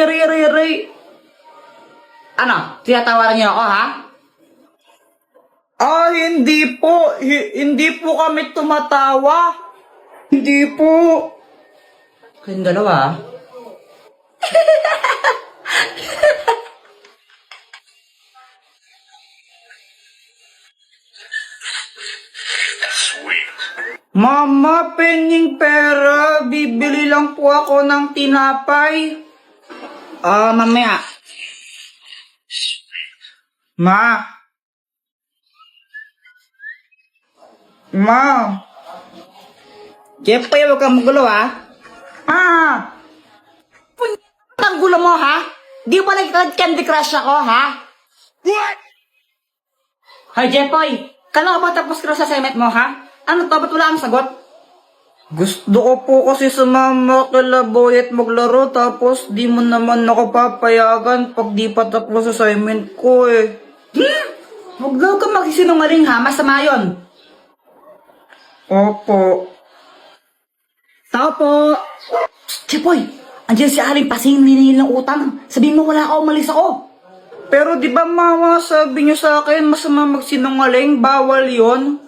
Ray. Ano? Tinatawaran niyo ako, ha? Hindi po. Hindi po kami tumatawa. Hindi po. Kayong dalawa, ha? Mama, penging pera. Bibili lang po ako ng tinapay. Mamaya. Ma. Jeffrey, huwag kang magulo, ha? Ang gulo mo, ha? Di ba nag-Candy Crush ako, ha? What? Hi, Jeffrey. Kailan ka ba tapos ka sa assignment mo, ha? Ano to? Ba't wala kang sagot? Gusto ko po kasi sumama kila Boy at maglaro tapos di mo naman ako papayagan pag di pa tapos assignment ko eh. Huwag daw ka magsisinungaling ha, masama yun. Opo. Tao po. Chepoy, andyan si Aling Pasing niningil ng utang. Sabihin mo wala ako, umalis ako. Pero di ba mama, sabi niyo sa akin masama magsinungaling, bawal yon.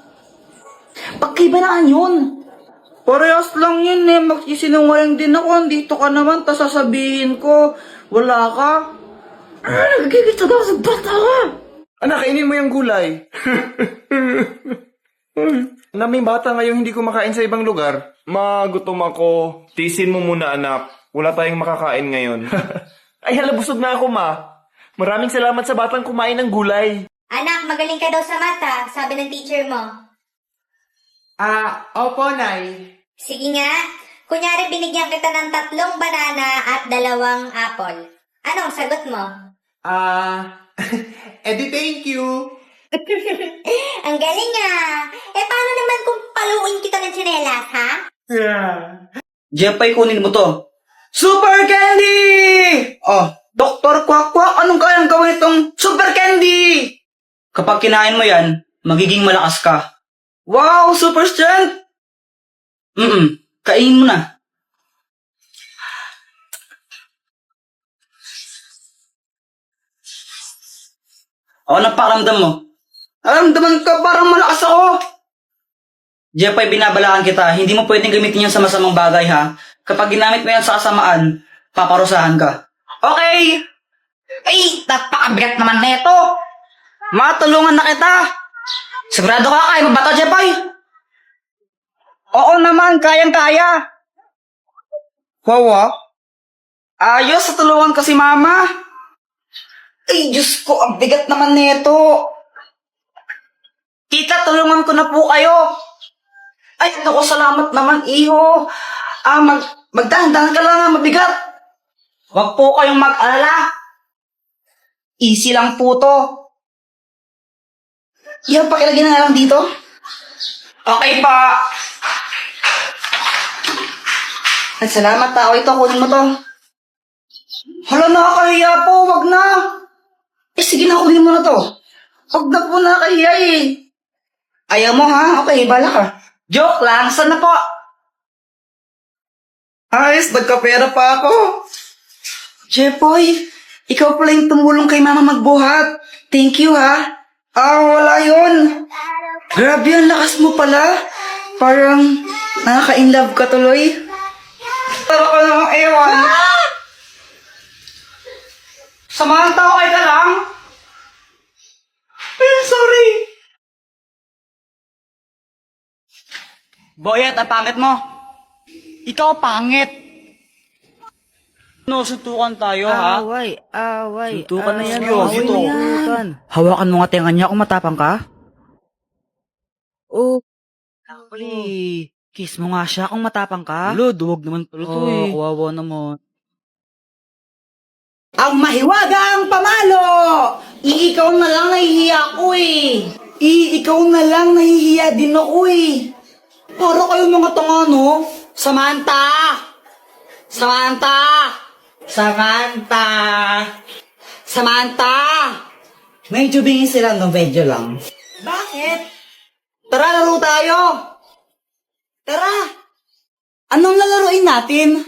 Pagkaibanaan yun. Parehas lang yun eh, magsisinungaling din ako. Andito ka naman, tas sasabihin ko, wala ka. Nagigit ako sa bata ka. Anak, kainin mo yung gulay. Na may bata ngayong hindi kumakain sa ibang lugar. Magutom ako. Tisin mo muna, anak. Wala tayong makakain ngayon. Ay, hala, busog na ako, ma. Maraming salamat sa batang kumain ng gulay. Anak, magaling ka daw sa mata, sabi ng teacher mo. Opo, Nay. Sige nga. Kunyari binigyan kita ng 3 banana at 2 apple. Anong sagot mo? Edi thank you. Ang galing nga. Paano naman kung paluin kita ng tsinelas, ha? Jepay, kunin mo to. Super Candy! Dr. Kwak-Kwak, anong kayang gawin itong Super Candy? Kapag kinain mo yan, magiging malakas ka. Wow, super strength! Kainin mo na. Anong pakiramdam mo? Naramdaman ka parang malakas ako. Jepay, binabalaan kita. Hindi mo pwedeng gamitin yan sa masamang bagay, ha? Kapag ginamit mo yan sa kasamaan, paparusahan ka. Okay! Ay, napakabigat naman neto. Matulungan na kita. Sigurado ka kaya mo ba ito, Jepay? Oo naman, kayang-kaya. Wawa? Ayos, tulungan ko si Mama. Ay, Diyos ko, ang bigat naman neto. Tita, tulungan ko na po kayo. Ay, naku, salamat naman, iho. Magdahan-dahan ka lang, mabigat. Huwag po kayong mag-alala. Easy lang po to. Yan, pakilagyan na lang dito. Okay pa. Ay, salamat tao. Ito, kunin mo to. Hala, nakakahiya po. Wag na. Sige na, kunin mo na to. Wag na po, nakakahiya eh. Ayaw mo ha? Okay, bala ka. Joke lang. Saan na po? Ayos, nagkapera pa ako. Jepoy, ikaw pala yung tumulong kay Mama magbuhat. Thank you ha. Wala yun. Grabe, ang lakas mo pala. Parang nakaka-inlove ka tuloy. Tara ka namang ewan. Samahan tao kayo ka lang. Sorry. Boyet, ang pangit mo. Ikaw pangit. No, suntukan tayo, ha? Away. Suntukan na yan, away Dito. na yan. Hawakan mo nga tenga niya kung matapang ka. Oh, Lovely. Kiss mo nga siya kung matapang ka. Lo, duwag naman pala to eh. Kawawa naman. Ang mahiwagang pamalo! Ikaw na lang nahihiya ko eh. Ikaw na lang nahihiya din ako eh. Para kayong mga tanga, no? Samantha! Samantha! Samantha! Samantha! Medyo bingin sila, no? Medyo lang. Bakit? Tara, laro tayo! Tara! Anong lalaroin natin?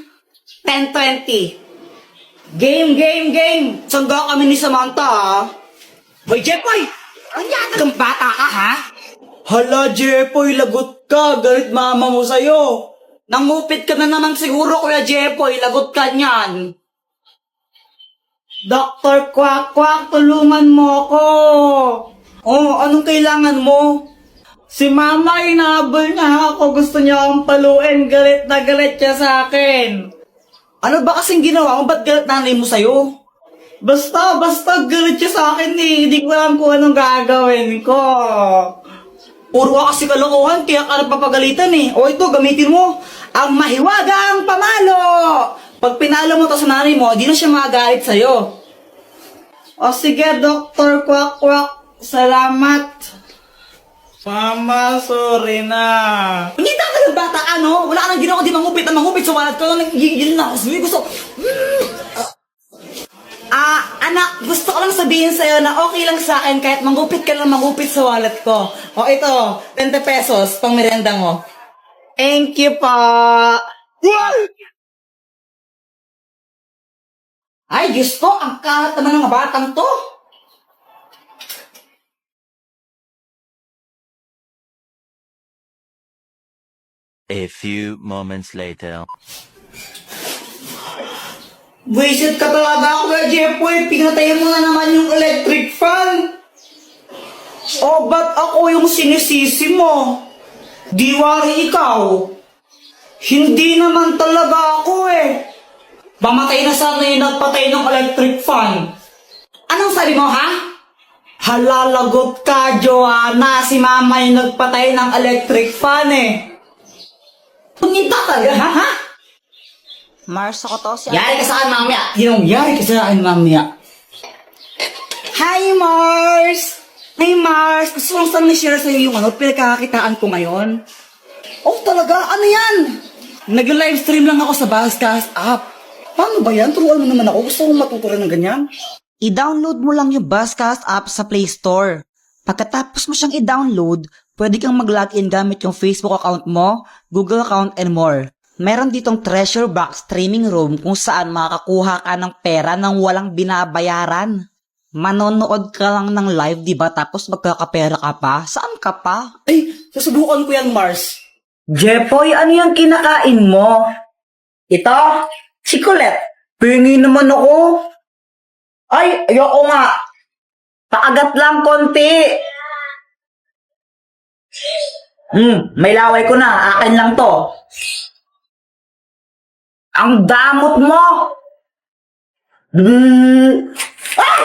10-20. Game! Sangga kami ni Samantha, ha? Hoy, Jepoy! Ang yata kang bata ka, ha? Hala, Jepoy, lagot ka. Galit mama mo sa'yo. Nangupit ka na naman siguro, Kuya Jepoy. Lagot ka niyan. Dr. Kwak, tulungan mo ako. Oh, anong kailangan mo? Si mama, inahabol niya ako. Gusto niya akong paluin. Galit na galit siya sa akin. Ano ba kasing ginawa mo? Ba't galit nanay mo sa'yo? Basta galit siya sa akin eh. Hindi ko alam kung anong gagawin ko. Puro ka kasi kalokohan, kaya ka napapagalitan eh. O ito, gamitin mo. Ang mahiwagang pamalo! Pag pinalo mo to sa nanay mo, di na siya magagalit sa'yo. O sige, Dr. Kwak. Salamat. Mama, sorry na. Panyita ka ng bata ka, no? Wala ka nang ginawa, di mangupit sa wallet ko. Nagigil na ako. Gusto. Anak, gusto ko lang sabihin sa'yo na okay lang sa akin kahit mangupit ka lang mangupit sa wallet ko. O ito, 20 pesos, pang merenda mo. Thank you pa. Ay, Diyos ko, ang kalat naman ng batang to. A few moments later. Wisit ka talaga, Kuya Jepoy. Pinatayin mo na naman yung electric fan. O, ba't ako yung sinisisi mo? Diwari ikaw. Hindi naman talaga ako eh. Mamatay na sana yung nagpatay ng electric fan. Anong sabi mo, ha? Halalagot ka, Joanna. Si mama yung nagpatay ng electric fan eh. Punyita talaga, ha? Mars, ako to si Yari ka sa akin, mamaya. Yari ka sa akin, mamaya. Hi, Mars! Hi, Mars! Gusto kong saan na-share sa'yo yung pinagkakakitaan ko ngayon. Oh, talaga? Ano yan? Nag-livestream lang ako sa Buzzcast app. Paano ba yan? Turuan mo naman ako. Gusto kong matutunan ng ganyan. I-download mo lang yung Buzzcast app sa Play Store. Pagkatapos mo siyang i-download, pwede kang mag-login gamit yung Facebook account mo, Google account, and more. Meron ditong treasure box streaming room kung saan makakakuha ka ng pera nang walang binabayaran. Manonood ka lang ng live, di ba? Tapos magkakapera ka pa? Saan ka pa? Ay, susubukan ko yan, Mars. Jepoy, ano yung kinakain mo? Ito? Si Colette. Pingi naman ako. Ay, ayoko nga. Paagat lang konti. May laway ko na. Akin lang to. Ang damot mo! Ah!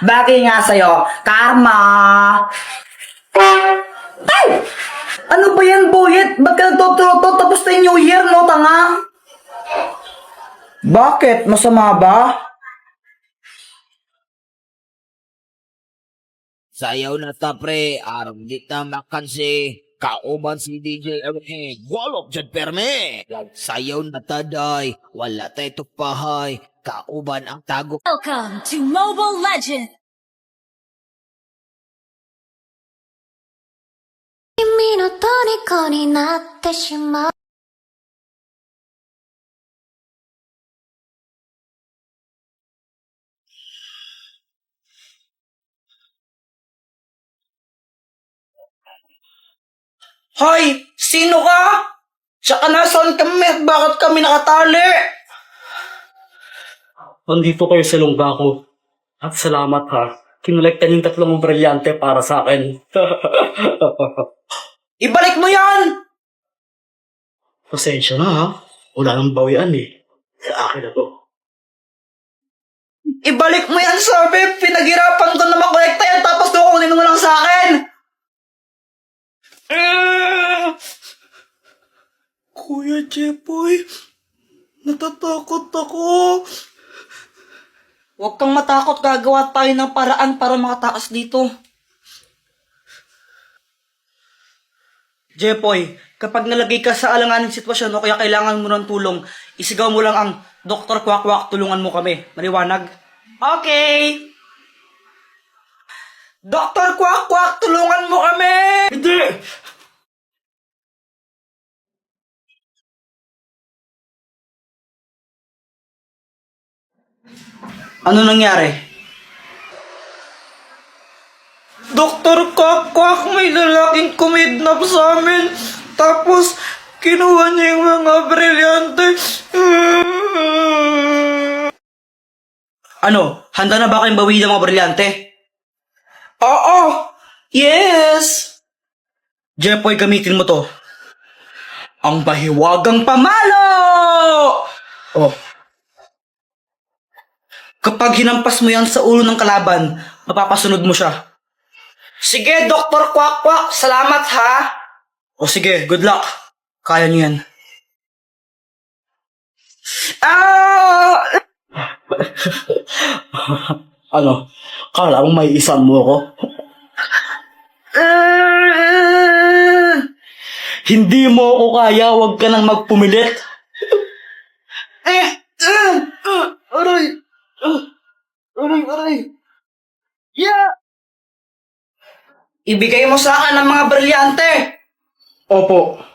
Bagay nga sa'yo. Karma! Ay! Ano ba yan, Boyet? Ba't ka nagtuturo-to? Tapos na yung New Year, no, tanga? Bakit? Masama ba? Sayaw na ta pre, aram di na makan si kauban si DJ Erwin. Walop dyan perme. Sayaw na ta day, wala tayo tupahay. Kauban ang tago. Welcome to Mobile Legends! 君の虜になってしまう Hoy! Sino ka? Tsaka nasaan kami at bakit kami nakatali? Nandito kayo sa lungga ko. At salamat ha. Kinolekta yung 3 brilyante para sa akin. Ibalik mo yan! Pasensya na ha. Wala nang bawian eh. Sa akin na to. Ibalik mo yan, sabi! Pinaghirapan ko na makolekta yan tapos kukunin mo lang sa akin! Kuya Jepoy, natatakot ako. Huwag kang matakot, gagawa tayo ng paraan para makataas dito. Jepoy, kapag nalagay ka sa alanganing sitwasyon o kaya kailangan mo ng tulong, isigaw mo lang ang Dr. Kwak, tulungan mo kami. Maliwanag? Okay! Dr. Kwak, tulungan mo kami! Hindi! Ano nangyari? Doktor Kwakwak, may lalaking kumidnap sa amin. Tapos, kinuha niya yung mga brilyante. Ano? Handa na ba kayong bawiin ng mga brilyante? Oo! Yes! Jepoy, gamitin mo to. Ang bahiwagang pamalo! Oh. Kapag hinampas mo yan sa ulo ng kalaban, mapapasunod mo siya. Sige, Dr. Kwakwak, salamat ha! O sige, good luck. Kaya niyo yan. Ah! Ano? Kala mo may isan mo ako? Hindi mo ako kaya, huwag ka nang magpumilit. Aray! Aray! Yeah! Ibigay mo sa akin ang mga brilyante! Opo.